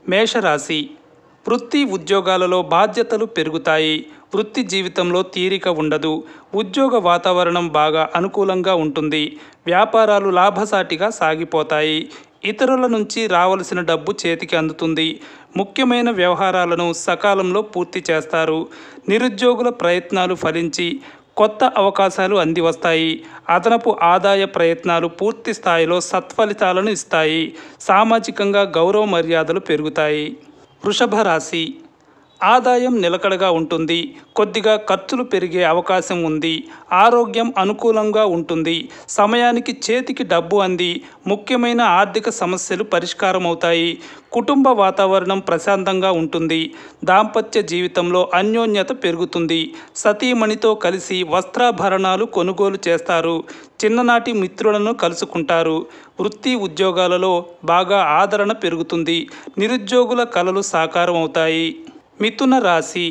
మేషరాశి వృత్తి ఉద్యోగాలలో బాధ్యతలు పెరుగుతాయి. వృత్తి జీవితంలో తీరిక ఉండదు. ఉద్యోగ వాతావరణం బాగా అనుకూలంగా ఉంటుంది. వ్యాపారాలు లాభసాటిగా సాగిపోతాయి. ఇతరుల నుంచి రావలసిన డబ్బు చేతికి అందుతుంది. ముఖ్యమైన వ్యవహారాలను సకాలంలో పూర్తి చేస్తారు. నిరుద్యోగుల ప్రయత్నాలు ఫలించి కొత్త అవకాశాలు అందివస్తాయి. అదనపు ఆదాయ ప్రయత్నాలు పూర్తి స్థాయిలో సత్ఫలితాలను ఇస్తాయి. సామాజికంగా గౌరవ మర్యాదలు పెరుగుతాయి. వృషభ రాశి ఆదాయం నిలకడగా ఉంటుంది. కొద్దిగా ఖర్చులు పెరిగే అవకాశం ఉంది. ఆరోగ్యం అనుకూలంగా ఉంటుంది. సమయానికి చేతికి డబ్బు అంది ముఖ్యమైన ఆర్థిక సమస్యలు పరిష్కారం అవుతాయి. కుటుంబ వాతావరణం ప్రశాంతంగా ఉంటుంది. దాంపత్య జీవితంలో అన్యోన్యత పెరుగుతుంది. సతీమణితో కలిసి వస్త్రాభరణాలు కొనుగోలు చేస్తారు. చిన్ననాటి మిత్రులను కలుసుకుంటారు. వృత్తి ఉద్యోగాలలో బాగా ఆదరణ పెరుగుతుంది. నిరుద్యోగుల కలలు సాకారం అవుతాయి. మిథున రాశి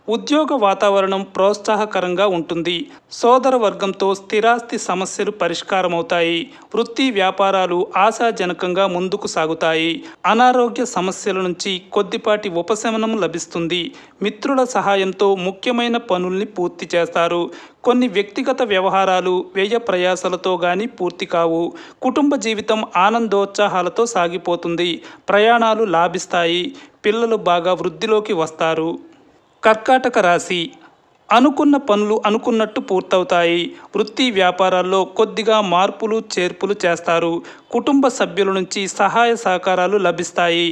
ఉద్యోగ వాతావరణం ప్రోత్సాహకరంగా ఉంటుంది. సోదర వర్గంతో స్థిరాస్తి సమస్యలు పరిష్కారమవుతాయి. వృత్తి వ్యాపారాలు ఆశాజనకంగా ముందుకు సాగుతాయి. అనారోగ్య సమస్యల నుంచి కొద్దిపాటి ఉపశమనం లభిస్తుంది. మిత్రుల సహాయంతో ముఖ్యమైన పనుల్ని పూర్తి చేస్తారు. కొన్ని వ్యక్తిగత వ్యవహారాలు వ్యయ ప్రయాసలతో గాని పూర్తి కావు. కుటుంబ జీవితం ఆనందోత్సాహాలతో సాగిపోతుంది. ప్రయాణాలు లాభిస్తాయి. పిల్లలు బాగా వృద్ధిలోకి వస్తారు. కర్కాటక రాశి అనుకున్న పనులు అనుకున్నట్టు పూర్తవుతాయి. వృత్తి వ్యాపారాల్లో కొద్దిగా మార్పులు చేర్పులు చేస్తారు. కుటుంబ సభ్యుల నుంచి సహాయ సహకారాలు లభిస్తాయి.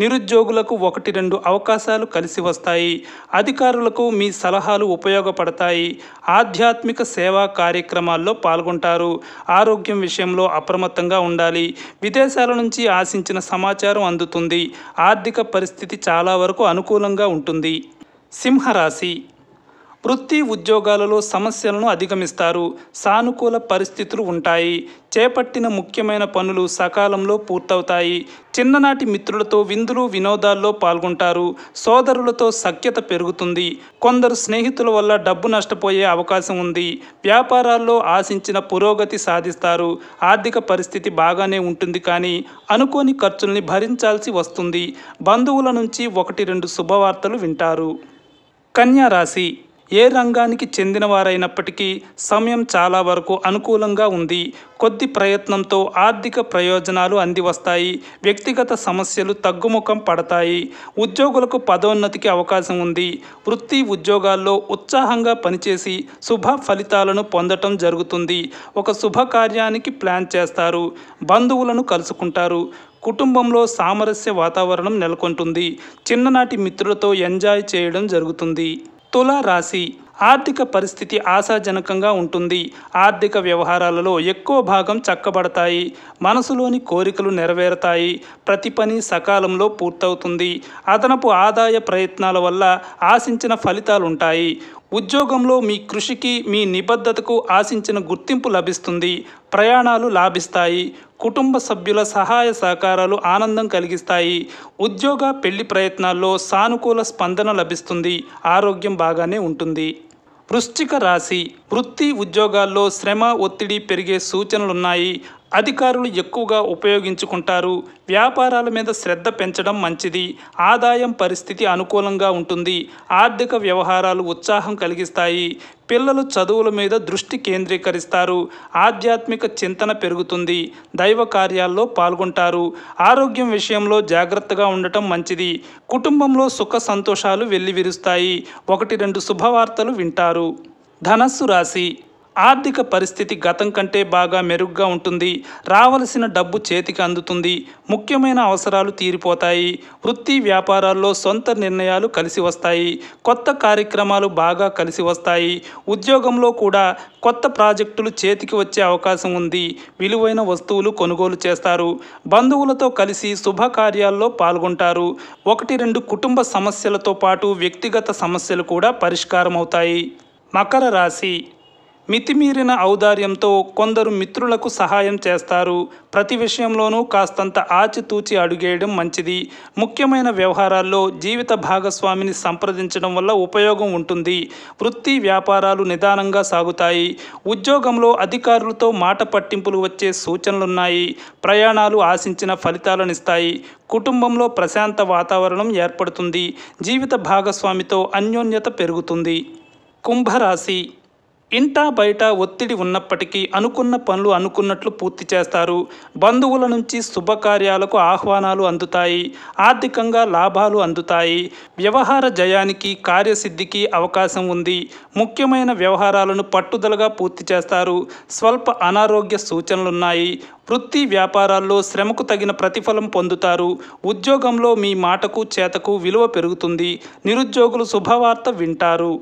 నిరుద్యోగులకు 1-2 అవకాశాలు కలిసి వస్తాయి. అధికారులకు మీ సలహాలు ఉపయోగపడతాయి. ఆధ్యాత్మిక సేవా కార్యక్రమాల్లో పాల్గొంటారు. ఆరోగ్యం విషయంలో అప్రమత్తంగా ఉండాలి. విదేశాల నుంచి ఆశించిన సమాచారం అందుతుంది. ఆర్థిక పరిస్థితి చాలా వరకు అనుకూలంగా ఉంటుంది. సింహరాశి వృత్తి ఉద్యోగాలలో సమస్యలను అధిగమిస్తారు. సానుకూల పరిస్థితులు ఉంటాయి. చేపట్టిన ముఖ్యమైన పనులు సకాలంలో పూర్తవుతాయి. చిన్ననాటి మిత్రులతో విందులు వినోదాల్లో పాల్గొంటారు. సోదరులతో సఖ్యత పెరుగుతుంది. కొందరు స్నేహితుల వల్ల డబ్బు నష్టపోయే అవకాశం ఉంది. వ్యాపారాల్లో ఆశించిన పురోగతి సాధిస్తారు. ఆర్థిక పరిస్థితి బాగానే ఉంటుంది కానీ అనుకోని ఖర్చుల్ని భరించాల్సి వస్తుంది. బంధువుల నుంచి 1-2 శుభవార్తలు వింటారు. కన్యా రాశి ఏ రంగానికి చెందినవారైనప్పటికీ సమయం చాలా వరకు అనుకూలంగా ఉంది. కొద్ది ప్రయత్నంతో ఆర్థిక ప్రయోజనాలు అందివస్తాయి. వ్యక్తిగత సమస్యలు తగ్గుముఖం పడతాయి. ఉద్యోగులకు పదోన్నతికి అవకాశం ఉంది. వృత్తి ఉద్యోగాల్లో ఉత్సాహంగా పనిచేసి శుభ ఫలితాలను పొందటం జరుగుతుంది. ఒక శుభకార్యానికి ప్లాన్ చేస్తారు. బంధువులను కలుసుకుంటారు. కుటుంబంలో సామరస్య వాతావరణం నెలకొంటుంది. చిన్ననాటి మిత్రులతో ఎంజాయ్ చేయడం జరుగుతుంది. తులా రాశి ఆర్థిక పరిస్థితి ఆశాజనకంగా ఉంటుంది. ఆర్థిక వ్యవహారాలలో ఎక్కువ భాగం చక్కబడతాయి. మనసులోని కోరికలు నెరవేరుతాయి. ప్రతి పని సకాలంలో పూర్తవుతుంది. అదనపు ఆదాయ ప్రయత్నాల వల్ల ఆశించిన ఫలితాలుంటాయి. ఉద్యోగంలో మీ కృషికి మీ నిబద్ధతకు ఆశించిన గుర్తింపు లభిస్తుంది. ప్రయాణాలు లాభిస్తాయి. కుటుంబ సభ్యుల సహాయ సహకారాలు ఆనందం కలిగిస్తాయి. ఉద్యోగ పెళ్లి ప్రయత్నాల్లో సానుకూల స్పందన లభిస్తుంది. ఆరోగ్యం బాగానే ఉంటుంది. వృశ్చిక రాశి వృత్తి ఉద్యోగాల్లో శ్రమ ఒత్తిడి పెరిగే సూచనలున్నాయి. అధికారులు ఎక్కువగా ఉపయోగించుకుంటారు. వ్యాపారాల మీద శ్రద్ధ పెంచడం మంచిది. ఆదాయం పరిస్థితి అనుకూలంగా ఉంటుంది. ఆర్థిక వ్యవహారాలు ఉత్సాహం కలిగిస్తాయి. పిల్లలు చదువుల మీద దృష్టి కేంద్రీకరిస్తారు. ఆధ్యాత్మిక చింతన పెరుగుతుంది. దైవ కార్యాల్లో పాల్గొంటారు. ఆరోగ్యం విషయంలో జాగ్రత్తగా ఉండటం మంచిది. కుటుంబంలో సుఖ సంతోషాలు వెల్లివిరుస్తాయి. 1-2 శుభవార్తలు వింటారు. ధనస్సు రాశి ఆర్థిక పరిస్థితి గతం కంటే బాగా మెరుగ్గా ఉంటుంది. రావలసిన డబ్బు చేతికి అందుతుంది. ముఖ్యమైన అవసరాలు తీరిపోతాయి. వృత్తి వ్యాపారాల్లో సొంత నిర్ణయాలు కలిసి వస్తాయి. కొత్త కార్యక్రమాలు బాగా కలిసి వస్తాయి. ఉద్యోగంలో కూడా కొత్త ప్రాజెక్టులు చేతికి వచ్చే అవకాశం ఉంది. విలువైన వస్తువులు కొనుగోలు చేస్తారు. బంధువులతో కలిసి శుభకార్యాల్లో పాల్గొంటారు. 1-2 కుటుంబ సమస్యలతో పాటు వ్యక్తిగత సమస్యలు కూడా పరిష్కారం అవుతాయి. మకర రాశి మితిమీరిన ఔదార్యంతో కొందరు మిత్రులకు సహాయం చేస్తారు. ప్రతి విషయంలోనూ కాస్తంత ఆచితూచి అడుగేయడం మంచిది. ముఖ్యమైన వ్యవహారాల్లో జీవిత భాగస్వామిని సంప్రదించడం వల్ల ఉపయోగం ఉంటుంది. వృత్తి వ్యాపారాలు నిదానంగా సాగుతాయి. ఉద్యోగంలో అధికారులతో మాట పట్టింపులు వచ్చే సూచనలున్నాయి. ప్రయాణాలు ఆశించిన ఫలితాలనిస్తాయి. కుటుంబంలో ప్రశాంత వాతావరణం ఏర్పడుతుంది. జీవిత భాగస్వామితో అన్యోన్యత పెరుగుతుంది. కుంభరాశి. ఇంటా బయట ఒత్తిడి ఉన్నప్పటికీ అనుకున్న పనులు అనుకున్నట్లు పూర్తి చేస్తారు. బంధువుల నుంచి శుభకార్యాలకు ఆహ్వానాలు అందుతాయి. ఆర్థికంగా లాభాలు అందుతాయి. వ్యవహార జయానికి కార్యసిద్ధికి అవకాశం ఉంది. ముఖ్యమైన వ్యవహారాలను పట్టుదలగా పూర్తి చేస్తారు. స్వల్ప అనారోగ్య సూచనలున్నాయి. వృత్తి వ్యాపారాల్లో శ్రమకు తగిన ప్రతిఫలం పొందుతారు. ఉద్యోగంలో మీ మాటకు చేతకు విలువ పెరుగుతుంది. నిరుద్యోగులు శుభవార్త వింటారు.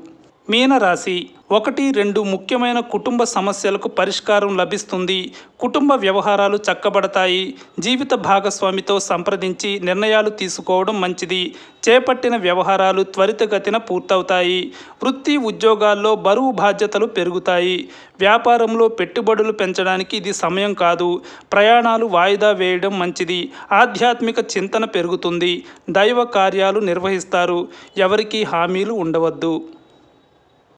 మీనరాశి. 1-2 ముఖ్యమైన కుటుంబ సమస్యలకు పరిష్కారం లభిస్తుంది. కుటుంబ వ్యవహారాలు చక్కబడతాయి. జీవిత భాగస్వామితో సంప్రదించి నిర్ణయాలు తీసుకోవడం మంచిది. చేపట్టిన వ్యవహారాలు త్వరితగతిన పూర్తవుతాయి. వృత్తి ఉద్యోగాల్లో బరువు బాధ్యతలు పెరుగుతాయి. వ్యాపారంలో పెట్టుబడులు పెంచడానికి ఇది సమయం కాదు. ప్రయాణాలు వాయిదా వేయడం మంచిది. ఆధ్యాత్మిక చింతన పెరుగుతుంది. దైవ కార్యాలు నిర్వహిస్తారు. ఎవరికీ హామీలు ఉండవద్దు.